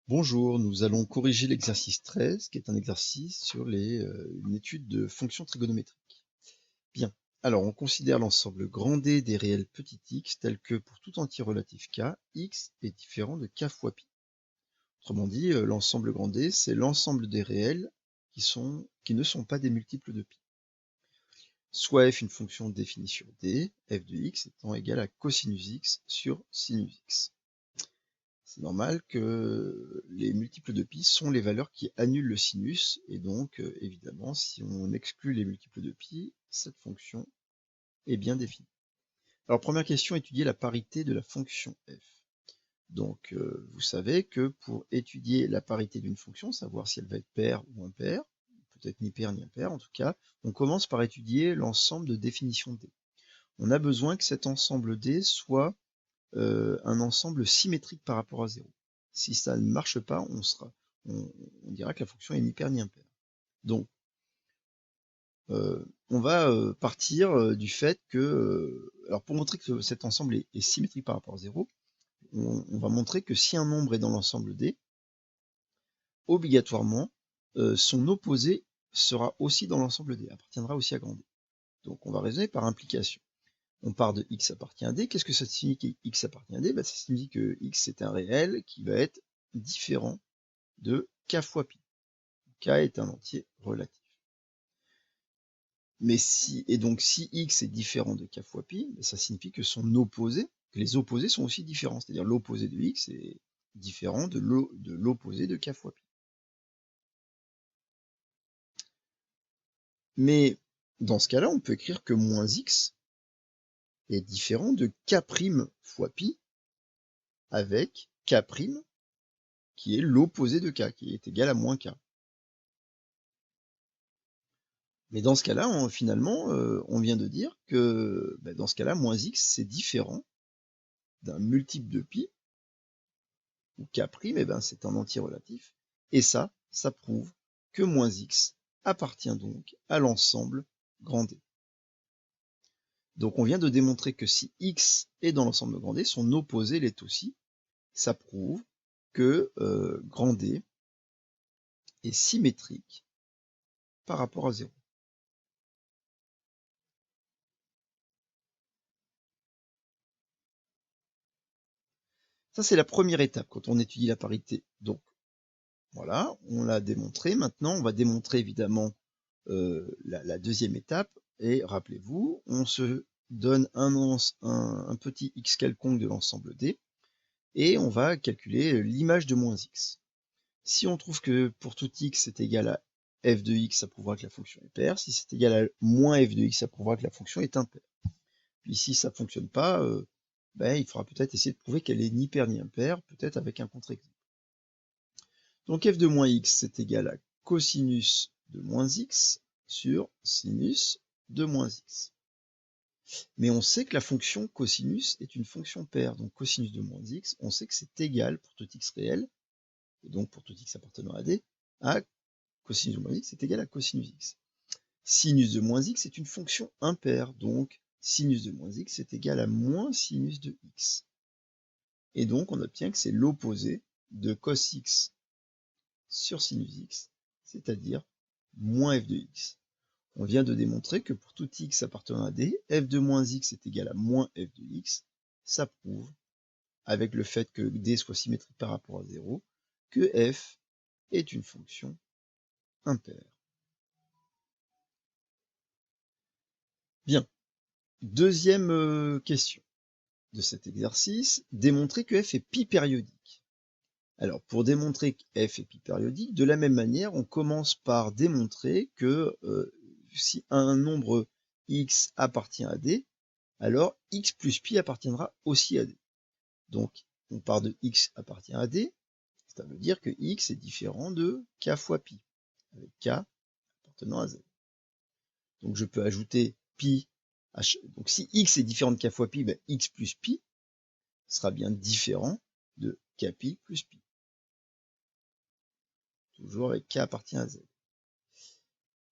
Bonjour, nous allons corriger l'exercice 13, qui est un exercice sur une étude de fonctions trigonométriques. Bien, alors on considère l'ensemble grand D des réels petit x tel que pour tout entier relatif k, x est différent de k fois pi. Autrement dit, l'ensemble grand D, c'est l'ensemble des réels qui ne sont pas des multiples de pi. Soit f une fonction définie sur D, f de x étant égal à cosinus x sur sinus x. C'est normal que les multiples de pi sont les valeurs qui annulent le sinus, et donc évidemment, si on exclut les multiples de pi, cette fonction est bien définie. Alors première question, étudier la parité de la fonction f. Donc vous savez que pour étudier la parité d'une fonction, savoir si elle va être paire ou impaire, peut-être ni paire ni impaire, en tout cas, on commence par étudier l'ensemble de définition D. On a besoin que cet ensemble D soit un ensemble symétrique par rapport à 0. Si ça ne marche pas, on dira que la fonction est ni paire ni impaire. Donc, on va partir du fait que, alors pour montrer que cet ensemble est symétrique par rapport à 0, on va montrer que si un nombre est dans l'ensemble D, obligatoirement, son opposé sera aussi dans l'ensemble D, appartiendra aussi à grand D. Donc on va raisonner par implication. On part de x appartient à D. Qu'est-ce que ça signifie que x appartient à D? Ça signifie que x est un réel qui va être différent de k fois pi. K est un entier relatif. Et donc si x est différent de k fois pi, ça signifie que son opposé, que les opposés sont aussi différents. C'est-à-dire l'opposé de x est différent de l'opposé de k fois pi. Mais dans ce cas-là, on peut écrire que moins x est différent de k' fois pi avec k' qui est l'opposé de k, qui est égal à moins k. Mais dans ce cas-là, finalement, on vient de dire que dans ce cas-là, moins x, c'est différent d'un multiple de pi, où k', c'est un entier relatif, et ça prouve que moins x appartient donc à l'ensemble grand D. Donc on vient de démontrer que si x est dans l'ensemble grand D, son opposé l'est aussi. Ça prouve que grand D est symétrique par rapport à 0. Ça, c'est la première étape quand on étudie la parité. Donc, voilà, on l'a démontré. Maintenant, on va démontrer évidemment la deuxième étape. Et rappelez-vous, on se donne un petit x quelconque de l'ensemble D et on va calculer l'image de moins x. Si on trouve que pour tout x c'est égal à f de x, ça prouvera que la fonction est paire. Si c'est égal à moins f de x, ça prouvera que la fonction est impaire. Puis si ça ne fonctionne pas, il faudra peut-être essayer de prouver qu'elle est ni paire ni impaire, peut-être avec un contre-exemple. Donc f de moins x, c'est égal à cosinus de moins x sur sinus de moins x. Mais on sait que la fonction cosinus est une fonction paire, donc cosinus de moins x, on sait que c'est égal pour tout x réel, et donc pour tout x appartenant à D, à cosinus de moins x est égal à cosinus x. Sinus de moins x est une fonction impaire, donc sinus de moins x est égal à moins sinus de x. Et donc on obtient que c'est l'opposé de cos x sur sinus x, c'est-à-dire moins f de x. On vient de démontrer que pour tout x appartenant à D, f de moins x est égal à moins f de x. Ça prouve, avec le fait que D soit symétrique par rapport à 0, que f est une fonction impaire. Bien. Deuxième question de cet exercice, démontrer que f est pi périodique. Alors, pour démontrer que f est pi périodique, de la même manière, on commence par démontrer que si un nombre x appartient à D, alors x plus pi appartiendra aussi à D. Donc, on part de x appartient à D, ça veut dire que x est différent de k fois pi, avec k appartenant à z. Donc, je peux ajouter pi. Donc, si x est différent de k fois pi, x plus pi sera bien différent de k pi plus pi. Toujours avec k appartient à z.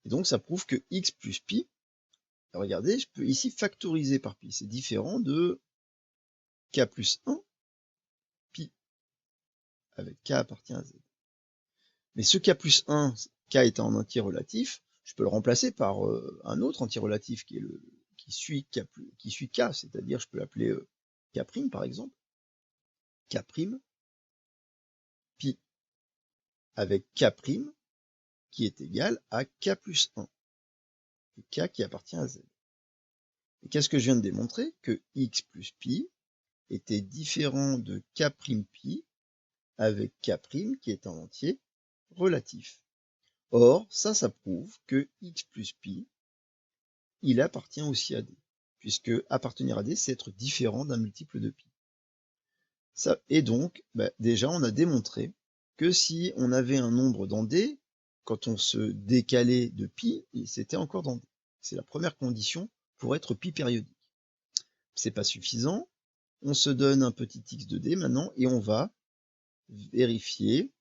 Et donc, ça prouve que x plus pi, regardez, je peux ici factoriser par pi. C'est différent de k plus 1 pi, avec k appartient à z. Mais ce k plus 1, k étant un entier relatif, je peux le remplacer par un autre entier relatif qui suit k, c'est-à-dire je peux l'appeler k' par exemple, k' pi avec k' qui est égal à k plus 1, et k qui appartient à z. Et qu'est-ce que je viens de démontrer? Que x plus pi était différent de k' pi avec k' qui est un entier relatif. Or, ça prouve que x plus pi, il appartient aussi à d, puisque appartenir à d, c'est être différent d'un multiple de pi. Et donc, déjà, on a démontré que si on avait un nombre dans d, quand on se décalait de pi, c'était encore dans d. C'est la première condition pour être pi périodique. C'est pas suffisant, on se donne un petit x de d maintenant, et on va vérifier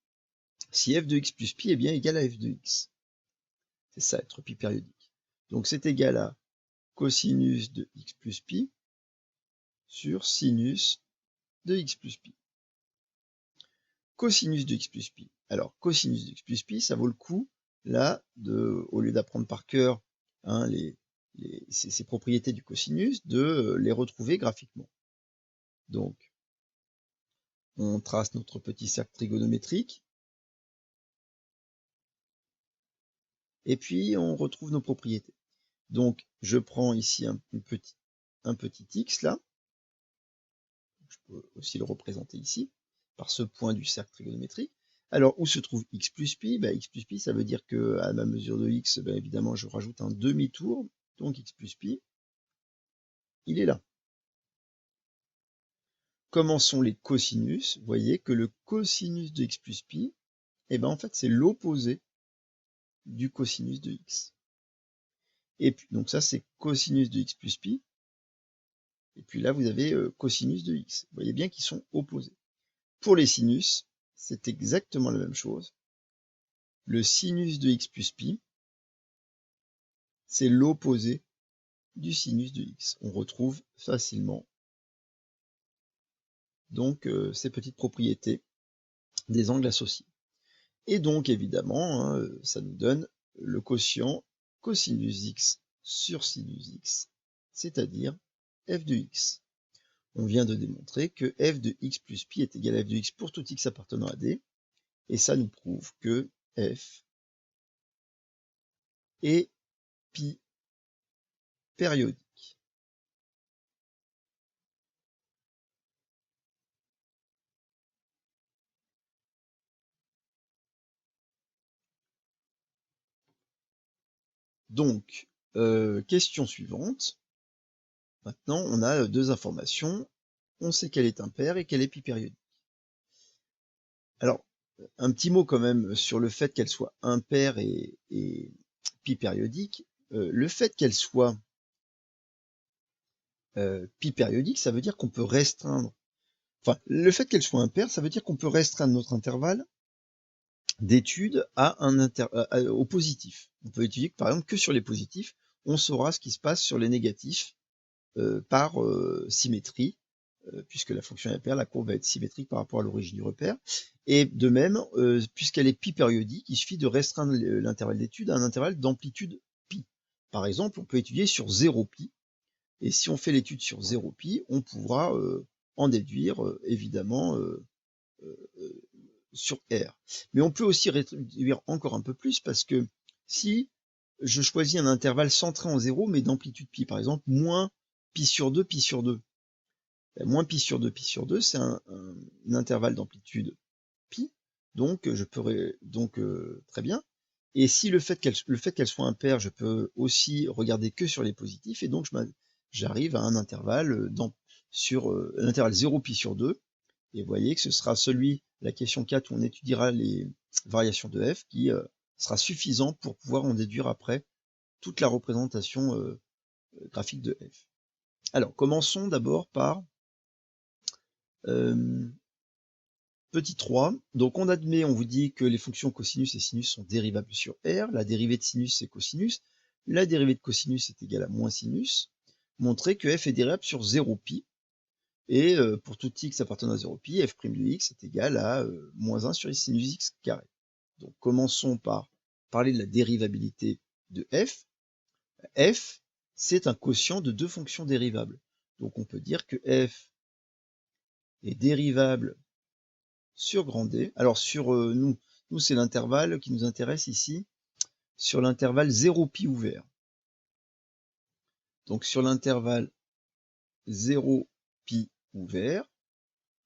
si f de x plus pi est bien égal à f de x. C'est ça, être pi périodique. Donc c'est égal à cosinus de x plus pi sur sinus de x plus pi. Cosinus de x plus pi. Alors, cosinus de x plus pi, ça vaut le coup, là, au lieu d'apprendre par cœur ces propriétés du cosinus, de les retrouver graphiquement. Donc, on trace notre petit cercle trigonométrique, et puis on retrouve nos propriétés. Donc, je prends ici un petit x, là. Je peux aussi le représenter ici, par ce point du cercle trigonométrique. Alors, où se trouve x plus pi? X plus pi, ça veut dire que à ma mesure de x, évidemment, je rajoute un demi-tour, donc x plus pi, il est là. Comment sont les cosinus? Vous voyez que le cosinus de x plus pi, en fait, c'est l'opposé du cosinus de x. Et puis, donc ça, c'est cosinus de x plus pi. Et puis là, vous avez cosinus de x. Vous voyez bien qu'ils sont opposés. Pour les sinus, c'est exactement la même chose. Le sinus de x plus pi, c'est l'opposé du sinus de x. On retrouve facilement donc ces petites propriétés des angles associés. Et donc évidemment, ça nous donne le quotient cosinus x sur sinus x, c'est-à-dire f de x. On vient de démontrer que f de x plus pi est égal à f de x pour tout x appartenant à d, et ça nous prouve que f est pi périodique. Donc, question suivante. Maintenant, on a deux informations. On sait qu'elle est impaire et qu'elle est pi périodique. Alors, un petit mot quand même sur le fait qu'elle soit impaire et pi périodique. Le fait qu'elle soit pi périodique, ça veut dire qu'on peut restreindre. Enfin, le fait qu'elle soit impaire, ça veut dire qu'on peut restreindre notre intervalle d'étude au positif. On peut étudier par exemple que sur les positifs, on saura ce qui se passe sur les négatifs par symétrie, puisque la fonction est impaire, la courbe va être symétrique par rapport à l'origine du repère. Et de même, puisqu'elle est pi périodique, il suffit de restreindre l'intervalle d'étude à un intervalle d'amplitude pi. Par exemple, on peut étudier sur 0 pi, et si on fait l'étude sur 0 pi, on pourra en déduire évidemment sur R. Mais on peut aussi réduire encore un peu plus, parce que si je choisis un intervalle centré en 0, mais d'amplitude pi, par exemple, moins pi sur 2, pi sur 2. Moins pi sur 2, pi sur 2, c'est un intervalle d'amplitude pi, donc je peux très bien. Et si le fait qu'elle soit impaire, je peux aussi regarder que sur les positifs, et donc j'arrive à un intervalle sur l'intervalle 0 pi sur 2, et vous voyez que ce sera la question 4 où on étudiera les variations de f, qui sera suffisant pour pouvoir en déduire après toute la représentation graphique de f. Alors, commençons d'abord par petit 3. Donc on admet, on vous dit que les fonctions cosinus et sinus sont dérivables sur R. La dérivée de sinus, c'est cosinus. La dérivée de cosinus est égale à moins sinus. Montrer que f est dérivable sur 0 pi. Et pour tout x appartenant à 0π, f' de x est égal à moins 1 sur sinus x carré. Donc commençons par parler de la dérivabilité de f. F, c'est un quotient de deux fonctions dérivables. Donc on peut dire que f est dérivable sur grand D. Alors sur nous c'est l'intervalle qui nous intéresse ici, sur l'intervalle 0π ouvert. Donc sur l'intervalle 0π ouvert,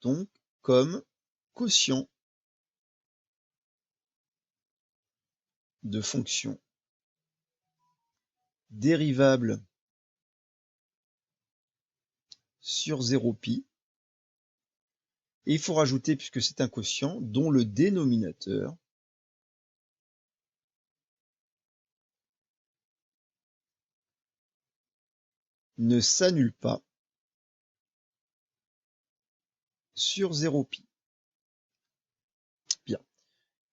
donc comme quotient de fonction dérivable sur 0π. Et il faut rajouter, puisque c'est un quotient, dont le dénominateur ne s'annule pas sur 0π. Bien.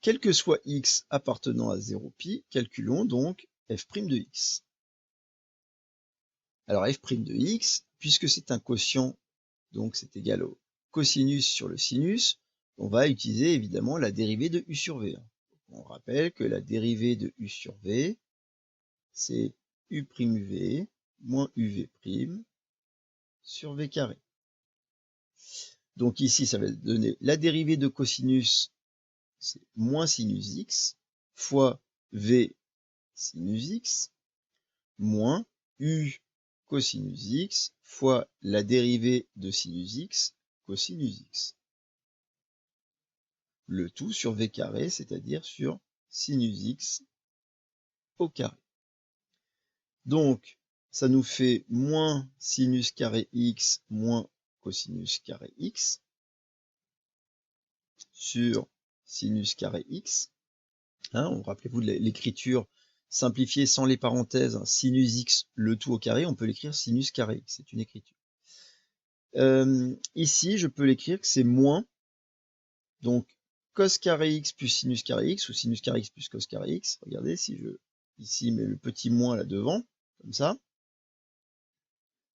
Quel que soit x appartenant à 0π, calculons donc f' de x. Alors f' de x, puisque c'est un quotient, donc c'est égal au cosinus sur le sinus, on va utiliser évidemment la dérivée de u sur v. On rappelle que la dérivée de u sur v, c'est u'v moins uv' sur v carré. Donc ici, ça va donner la dérivée de cosinus, c'est moins sinus x, fois v sinus x, moins u cosinus x, fois la dérivée de sinus x, cosinus x. Le tout sur v carré, c'est-à-dire sur sinus x au carré. Donc, ça nous fait moins sinus carré x moins cosinus carré x sur sinus carré x. Hein, rappelez-vous de l'écriture simplifiée sans les parenthèses, hein, sinus x le tout au carré, on peut l'écrire sinus carré x, c'est une écriture. Ici, je peux l'écrire que c'est moins, donc cos carré x plus sinus carré x, ou sinus carré x plus cos carré x. Regardez, si je ici mets le petit moins là devant, comme ça.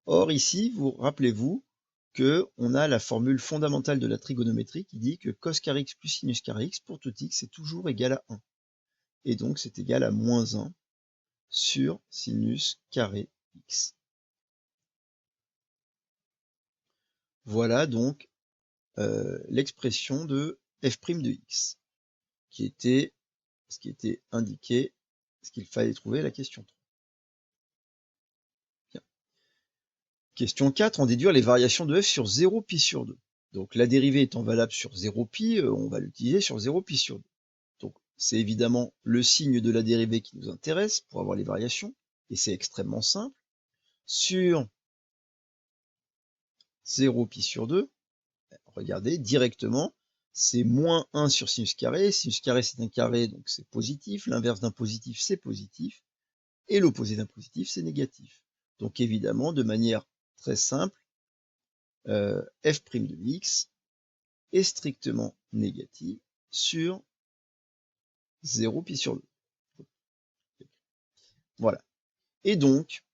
Or ici, vous rappelez-vous que on a la formule fondamentale de la trigonométrie qui dit que cos carré x plus sinus carré x pour tout x est toujours égal à 1. Et donc c'est égal à moins 1 sur sinus carré x. Voilà donc l'expression de f' de x, qui était ce qui était indiqué, ce qu'il fallait trouver à la question 3. Bien. Question 4, en déduire les variations de f sur 0π sur 2. Donc la dérivée étant valable sur 0π, on va l'utiliser sur 0π sur 2. Donc c'est évidemment le signe de la dérivée qui nous intéresse pour avoir les variations, et c'est extrêmement simple. Sur 0π sur 2, regardez, directement, c'est moins 1 sur sinus carré. Sinus carré, c'est un carré, donc c'est positif. L'inverse d'un positif, c'est positif. Et l'opposé d'un positif, c'est négatif. Donc évidemment, de manière très simple, f' de x est strictement négative sur 0π sur 2. Voilà. Et donc,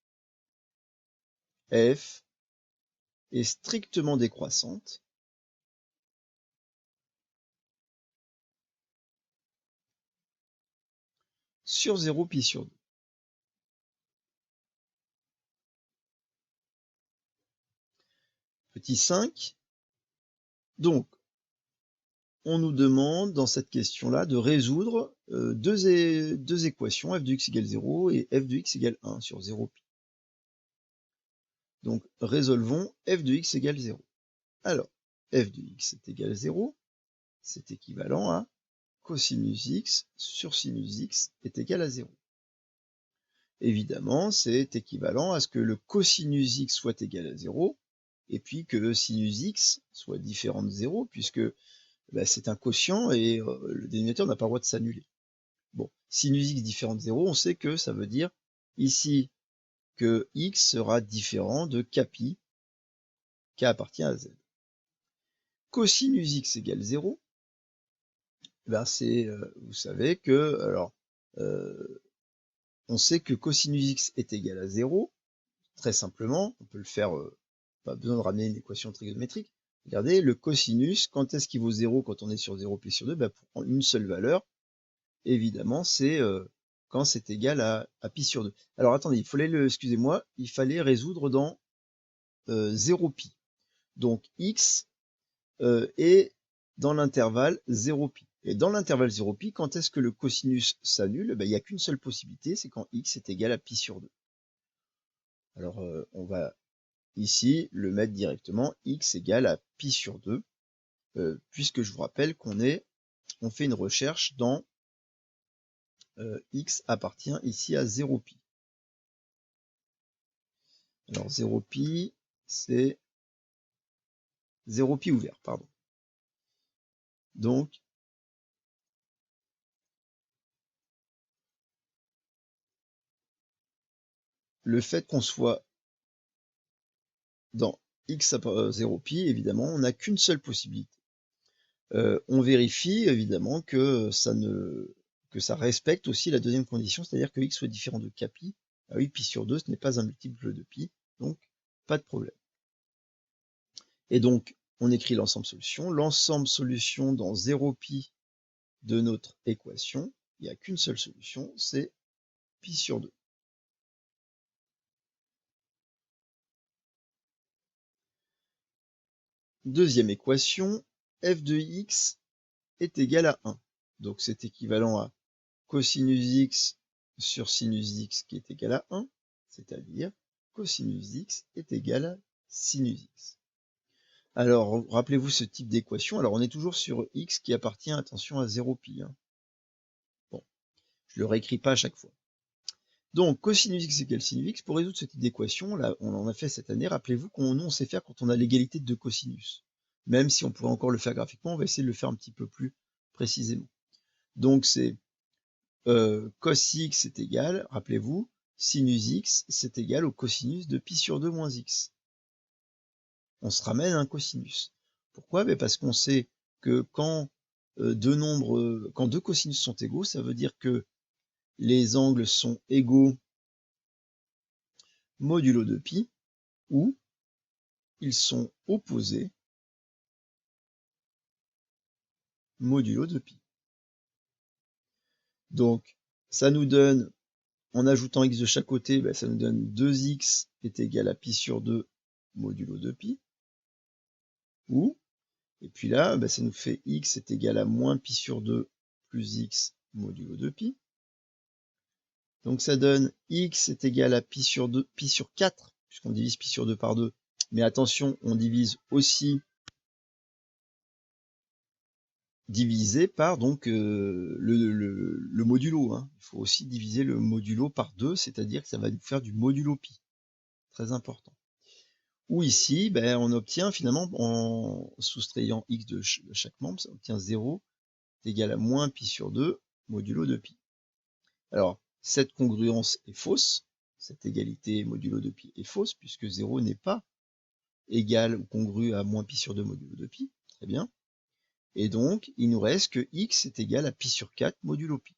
f est strictement décroissante sur 0π sur 2. Petit 5. Donc, on nous demande dans cette question-là de résoudre deux équations, f de x égale 0 et f de x égale 1 sur 0π. Donc, résolvons f de x égale 0. Alors, f de x est égal à 0, c'est équivalent à cosinus x sur sinus x est égal à 0. Évidemment, c'est équivalent à ce que le cosinus x soit égal à 0, et puis que le sinus x soit différent de 0, puisque c'est un quotient et le dénominateur n'a pas le droit de s'annuler. Bon, sinus x différent de 0, on sait que ça veut dire ici que x sera différent de kπ, k appartient à z. Cosinus x égale 0, c'est, vous savez que, alors, on sait que cosinus x est égal à 0, très simplement, on peut le faire pas besoin de ramener une équation trigonométrique. Regardez, le cosinus, quand est-ce qu'il vaut 0 quand on est sur 0 pi sur 2? Pour prendre une seule valeur, évidemment, c'est quand c'est égal à pi sur 2. Alors attendez, excusez-moi, il fallait résoudre dans 0 pi. Donc x est dans l'intervalle 0 pi. Et dans l'intervalle 0 pi, quand est-ce que le cosinus s'annule? Il n'y a qu'une seule possibilité, c'est quand x est égal à pi sur 2. Alors on va ici le mettre directement, x égale à pi sur 2, puisque je vous rappelle qu'on fait une recherche dans x appartient ici à 0 pi. Alors 0 pi, c'est 0 pi ouvert, pardon. Donc, le fait qu'on soit dans x à 0 pi, évidemment, on n'a qu'une seule possibilité. On vérifie évidemment que ça respecte aussi la deuxième condition, c'est-à-dire que x soit différent de k pi. Ah oui, pi sur 2, ce n'est pas un multiple de pi, donc pas de problème. Et donc, on écrit l'ensemble solution. L'ensemble solution dans 0 pi de notre équation, il n'y a qu'une seule solution, c'est pi sur 2. Deuxième équation, f de x est égal à 1. Donc c'est équivalent à cosinus x sur sinus x qui est égal à 1, c'est-à-dire cosinus x est égal à sinus x. Alors, rappelez-vous ce type d'équation. Alors, on est toujours sur x qui appartient, attention, à 0 pi. Bon, je le réécris pas à chaque fois. Donc, cosinus x égale sinus x. Pour résoudre ce type d'équation, là, on en a fait cette année. Rappelez-vous qu'on sait faire quand on a l'égalité de deux cosinus. Même si on pourrait encore le faire graphiquement, on va essayer de le faire un petit peu plus précisément. Donc, c'est cos x est égal, rappelez-vous, sinus x, c'est égal au cosinus de pi sur 2 moins x. On se ramène à un cosinus. Pourquoi? Parce qu'on sait que quand deux cosinus sont égaux, ça veut dire que les angles sont égaux modulo de pi, ou ils sont opposés modulo de pi. Donc, ça nous donne, en ajoutant x de chaque côté, ça nous donne 2x est égal à pi sur 2 modulo de pi, ou, et puis là, ça nous fait x est égal à moins pi sur 2 plus x modulo de pi. Donc ça donne x est égal à pi sur 2, pi sur 4, puisqu'on divise pi sur 2 par 2. Mais attention, on divise aussi divisé par donc le modulo. Il faut aussi diviser le modulo par 2, c'est-à-dire que ça va nous faire du modulo pi. Très important. Ou ici, on obtient finalement, en soustrayant x de chaque membre, ça obtient 0 est égal à moins pi sur 2 modulo de pi. Alors, cette congruence est fausse, cette égalité modulo de pi est fausse, puisque 0 n'est pas égal ou congru à moins pi sur 2 modulo de pi. Très bien. Et donc, il nous reste que x est égal à pi sur 4 modulo pi.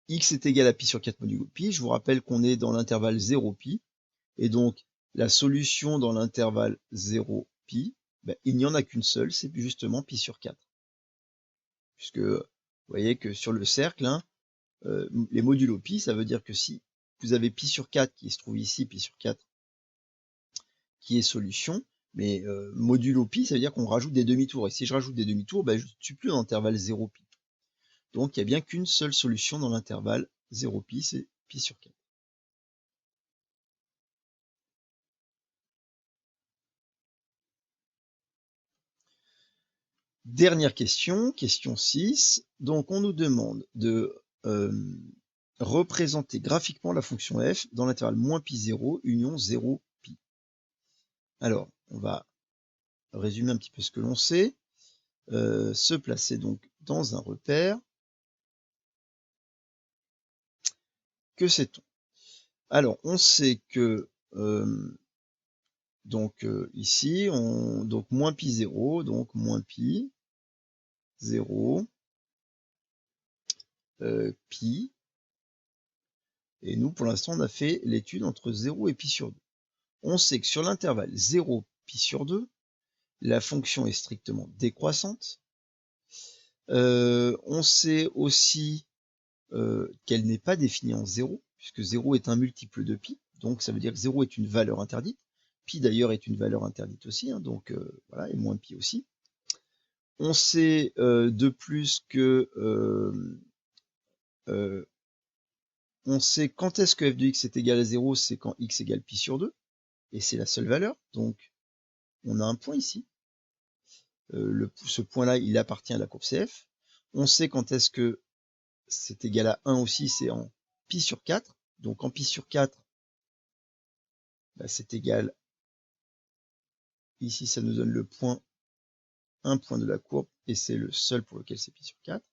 X est égal à pi sur 4 modulo pi. Je vous rappelle qu'on est dans l'intervalle 0 pi. Et donc, la solution dans l'intervalle 0 pi, il n'y en a qu'une seule, c'est justement pi sur 4. Puisque, vous voyez que sur le cercle, les modulo pi, ça veut dire que si vous avez pi sur 4 qui se trouve ici, pi sur 4 qui est solution, mais modulo pi, ça veut dire qu'on rajoute des demi-tours. Et si je rajoute des demi-tours, je ne suis plus dans l'intervalle 0 pi. Donc il n'y a bien qu'une seule solution dans l'intervalle 0 pi, c'est pi sur 4. Dernière question, question 6. Donc on nous demande de représenter graphiquement la fonction f dans l'intervalle moins pi 0, union 0 pi. Alors, on va résumer un petit peu ce que l'on sait. Se placer donc dans un repère. Que sait-on? Alors, on sait que ici, donc moins pi 0, donc moins pi 0 pi. Et nous, pour l'instant, on a fait l'étude entre 0 et pi sur 2. On sait que sur l'intervalle 0 pi sur 2, la fonction est strictement décroissante. On sait aussi qu'elle n'est pas définie en 0, puisque 0 est un multiple de pi, donc ça veut dire que 0 est une valeur interdite. Pi d'ailleurs est une valeur interdite aussi, hein, donc voilà, et moins pi aussi. On sait de plus que on sait quand est-ce que f de x est égal à 0, c'est quand x égale pi sur 2, et c'est la seule valeur, donc on a un point ici. Ce point-là, il appartient à la courbe CF. On sait quand est-ce que c'est égal à 1 aussi, c'est en pi sur 4. Donc en pi sur 4, bah, c'est égal, ici ça nous donne le point, un point de la courbe, et c'est le seul pour lequel c'est pi sur 4.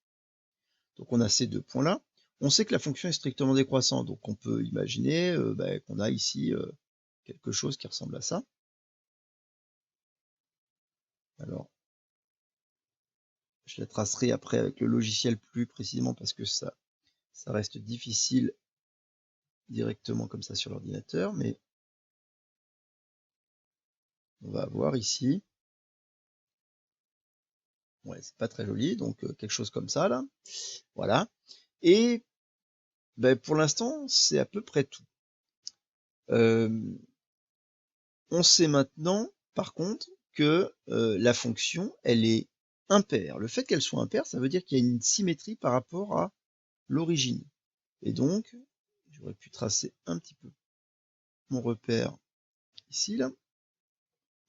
Donc on a ces deux points-là. On sait que la fonction est strictement décroissante, donc on peut imaginer qu'on a ici quelque chose qui ressemble à ça. Alors, je la tracerai après avec le logiciel plus précisément parce que ça reste difficile directement comme ça sur l'ordinateur, mais on va avoir ici, ouais, c'est pas très joli, donc quelque chose comme ça là, voilà. Et ben, pour l'instant, c'est à peu près tout. On sait maintenant, par contre, que la fonction, elle est impaire. Le fait qu'elle soit impaire, ça veut dire qu'il y a une symétrie par rapport à l'origine. Et donc, j'aurais pu tracer un petit peu mon repère ici, là.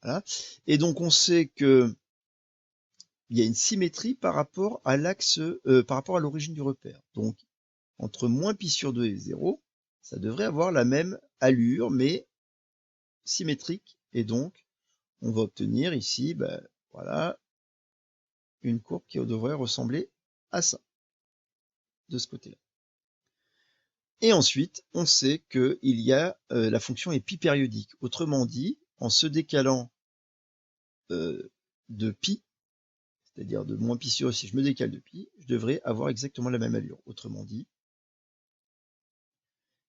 Voilà. Et donc, on sait que il y a une symétrie par rapport à l'axe, par rapport à l'origine du repère. Donc, entre moins pi sur 2 et 0, ça devrait avoir la même allure, mais symétrique. Et donc, on va obtenir ici, ben, voilà, une courbe qui devrait ressembler à ça, de ce côté-là. Et ensuite, on sait qu'il y a la fonction est pi périodique. Autrement dit, en se décalant de pi, c'est-à-dire de moins pi sur 2, si je me décale de pi, je devrais avoir exactement la même allure. Autrement dit,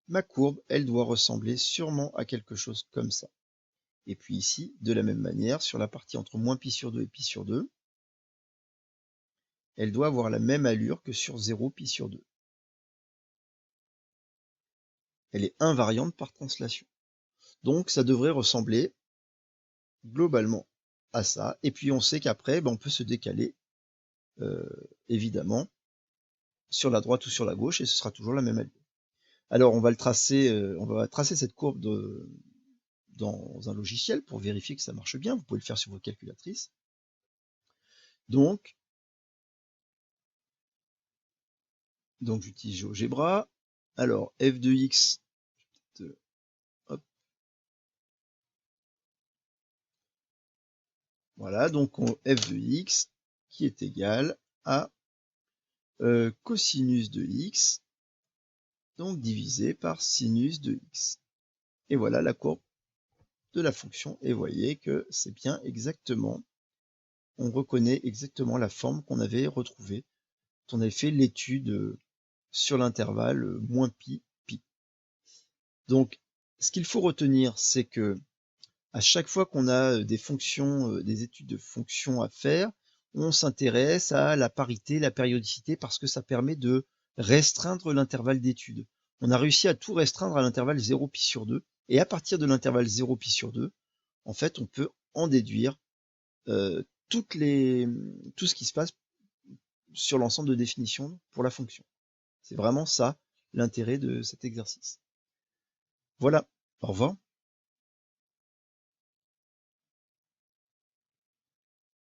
ma courbe, elle doit ressembler sûrement à quelque chose comme ça. Et puis ici, de la même manière, sur la partie entre moins pi sur 2 et pi sur 2, elle doit avoir la même allure que sur 0 pi sur 2. Elle est invariante par translation. Donc ça devrait ressembler globalement à ça. Et puis on sait qu'après, ben, on peut se décaler, évidemment, sur la droite ou sur la gauche, et ce sera toujours la même allure. Alors on va tracer cette courbe dans un logiciel pour vérifier que ça marche bien. Vous pouvez le faire sur vos calculatrices. Donc j'utilise GeoGebra. Alors f de x, hop. Voilà, donc f de x qui est égal à cosinus de x, donc divisé par sinus de x. Et voilà la courbe de la fonction, et vous voyez que c'est bien exactement, on reconnaît exactement la forme qu'on avait retrouvée quand on avait fait l'étude sur l'intervalle moins pi, pi. Donc, ce qu'il faut retenir, c'est que à chaque fois qu'on a des fonctions, des études de fonctions à faire, on s'intéresse à la parité, la périodicité, parce que ça permet de restreindre l'intervalle d'étude. On a réussi à tout restreindre à l'intervalle 0 pi sur 2, et à partir de l'intervalle 0 pi sur 2, en fait, on peut en déduire tout ce qui se passe sur l'ensemble de définitions pour la fonction. C'est vraiment ça l'intérêt de cet exercice. Voilà, au revoir.